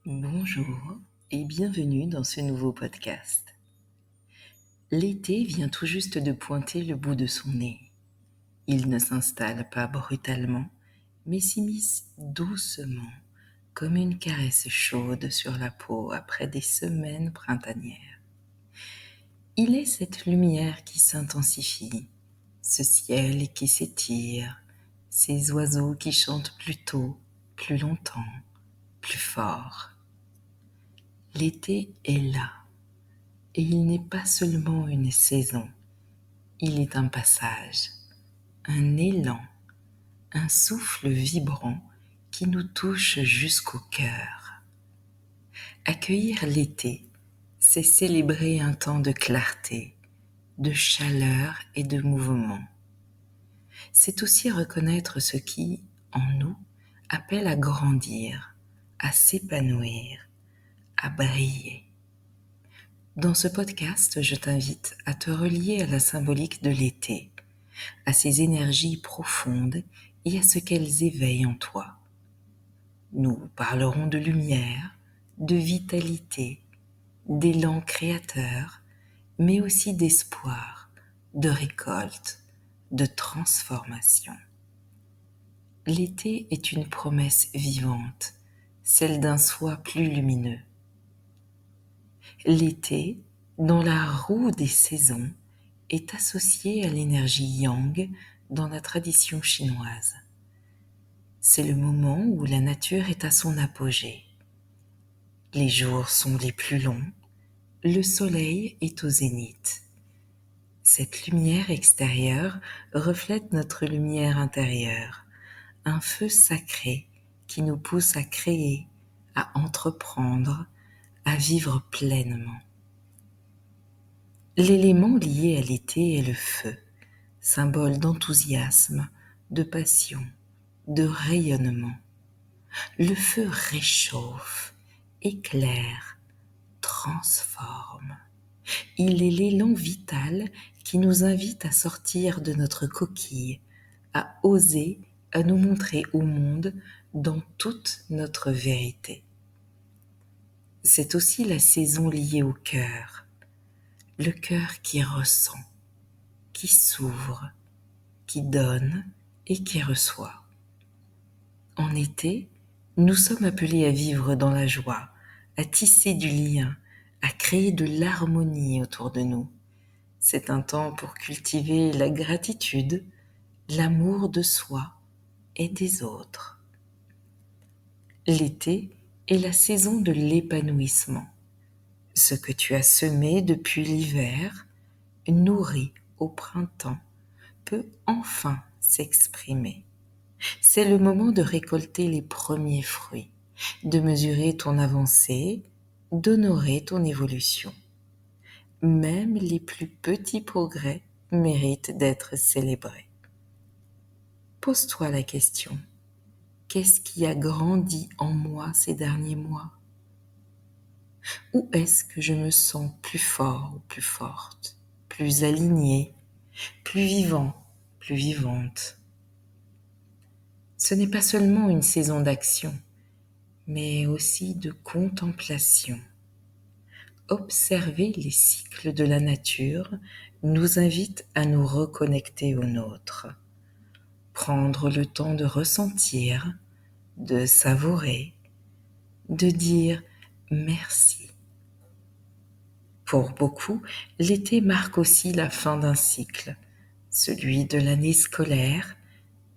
Bonjour et bienvenue dans ce nouveau podcast. L'été vient tout juste de pointer le bout de son nez. Il ne s'installe pas brutalement, mais s'immisce doucement, comme une caresse chaude sur la peau après des semaines printanières. Il est cette lumière qui s'intensifie, ce ciel qui s'étire, ces oiseaux qui chantent plus tôt, plus longtemps, plus fort. L'été est là. Et il n'est pas seulement une saison, il est un passage, un élan, un souffle vibrant qui nous touche jusqu'au cœur. Accueillir l'été, c'est célébrer un temps de clarté, de chaleur et de mouvement. C'est aussi reconnaître ce qui, en nous, appelle à grandir, à s'épanouir, à briller. Dans ce podcast, je t'invite à te relier à la symbolique de l'été, à ses énergies profondes et à ce qu'elles éveillent en toi. Nous parlerons de lumière, de vitalité, d'élan créateur, mais aussi d'espoir, de récolte, de transformation. L'été est une promesse vivante, celle d'un soi plus lumineux. L'été, dans la roue des saisons, est associé à l'énergie yang dans la tradition chinoise. C'est le moment où la nature est à son apogée. Les jours sont les plus longs, le soleil est au zénith. Cette lumière extérieure reflète notre lumière intérieure, un feu sacré qui nous pousse à créer, à entreprendre, à vivre pleinement. L'élément lié à l'été est le feu, symbole d'enthousiasme, de passion, de rayonnement. Le feu réchauffe, éclaire, transforme. Il est l'élan vital qui nous invite à sortir de notre coquille, à oser, à nous montrer au monde dans toute notre vérité. C'est aussi la saison liée au cœur, le cœur qui ressent, qui s'ouvre, qui donne et qui reçoit. En été, nous sommes appelés à vivre dans la joie, à tisser du lien, à créer de l'harmonie autour de nous. C'est un temps pour cultiver la gratitude, l'amour de soi et des autres. L'été est la saison de l'épanouissement. Ce que tu as semé depuis l'hiver, nourri au printemps, peut enfin s'exprimer. C'est le moment de récolter les premiers fruits, de mesurer ton avancée, d'honorer ton évolution. Même les plus petits progrès méritent d'être célébrés. Pose-toi la question, qu'est-ce qui a grandi en moi ces derniers mois? Où est-ce que je me sens plus fort ou plus forte, plus aligné, plus vivant, plus vivante? Ce n'est pas seulement une saison d'action, mais aussi de contemplation. Observer les cycles de la nature nous invite à nous reconnecter au nôtre. Prendre le temps de ressentir, de savourer, de dire merci. Pour beaucoup, l'été marque aussi la fin d'un cycle, celui de l'année scolaire,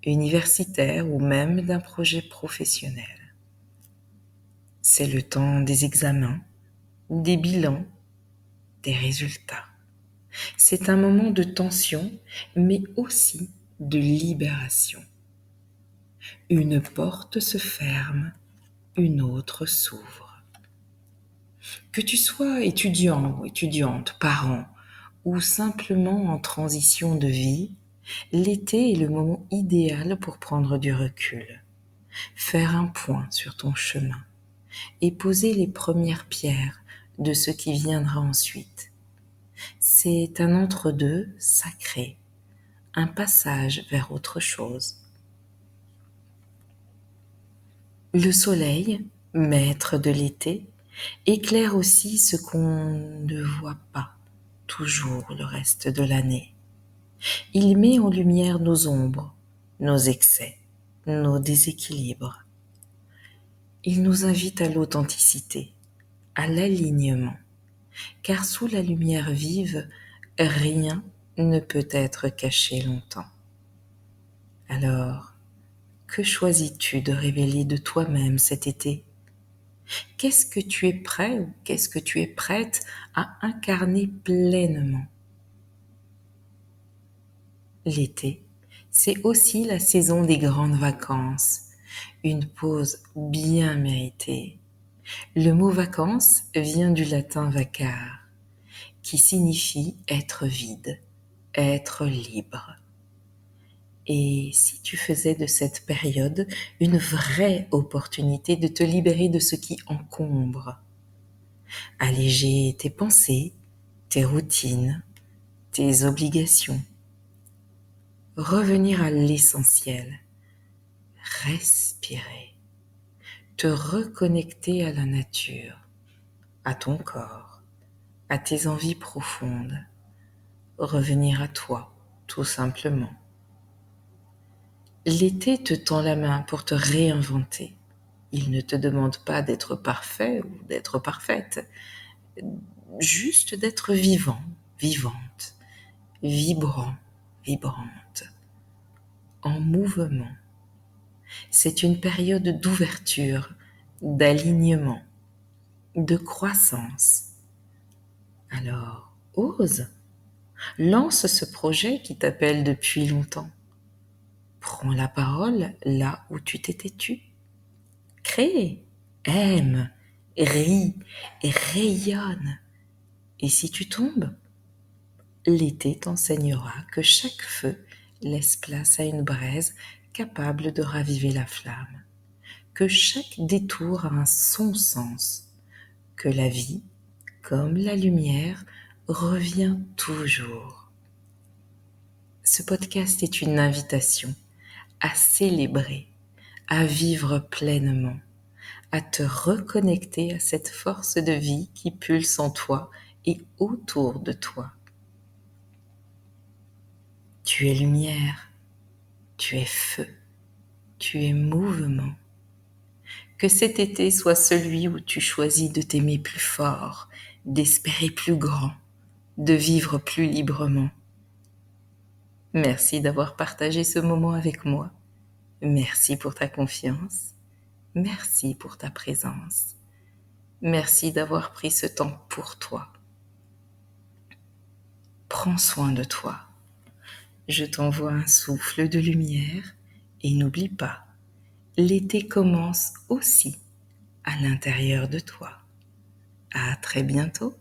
universitaire ou même d'un projet professionnel. C'est le temps des examens, des bilans, des résultats. C'est un moment de tension, mais aussi de libération. Une porte se ferme, une autre s'ouvre. Que tu sois étudiant ou étudiante, parent, ou simplement en transition de vie, l'été est le moment idéal pour prendre du recul, faire un point sur ton chemin et poser les premières pierres de ce qui viendra ensuite. C'est un entre-deux sacré, un passage vers autre chose. Le soleil, maître de l'été, éclaire aussi ce qu'on ne voit pas toujours le reste de l'année. Il met en lumière nos ombres, nos excès, nos déséquilibres. Il nous invite à l'authenticité, à l'alignement, car sous la lumière vive, rien ne peut être caché longtemps. Alors, que choisis-tu de révéler de toi-même cet été? Qu'est-ce que tu es prêt ou qu'est-ce que tu es prête à incarner pleinement? L'été, c'est aussi la saison des grandes vacances, une pause bien méritée. Le mot vacances vient du latin vacare, qui signifie être vide, être libre. Et si tu faisais de cette période une vraie opportunité de te libérer de ce qui encombre, alléger tes pensées, tes routines, tes obligations, revenir à l'essentiel, respirer, te reconnecter à la nature, à ton corps, à tes envies profondes, revenir à toi, tout simplement. L'été te tend la main pour te réinventer. Il ne te demande pas d'être parfait ou d'être parfaite, juste d'être vivant, vivante, vibrant, vibrante, en mouvement. C'est une période d'ouverture, d'alignement, de croissance. Alors, ose, lance ce projet qui t'appelle depuis longtemps. Prends la parole là où tu t'es têtu. Crée, aime, ris et rayonne. Et si tu tombes, l'été t'enseignera que chaque feu laisse place à une braise capable de raviver la flamme, que chaque détour a son sens, que la vie, comme la lumière, revient toujours. Ce podcast est une invitation à célébrer, à vivre pleinement, à te reconnecter à cette force de vie qui pulse en toi et autour de toi. Tu es lumière, tu es feu, tu es mouvement. Que cet été soit celui où tu choisis de t'aimer plus fort, d'espérer plus grand, de vivre plus librement. Merci d'avoir partagé ce moment avec moi. Merci pour ta confiance. Merci pour ta présence. Merci d'avoir pris ce temps pour toi. Prends soin de toi. Je t'envoie un souffle de lumière et n'oublie pas, l'été commence aussi à l'intérieur de toi. À très bientôt.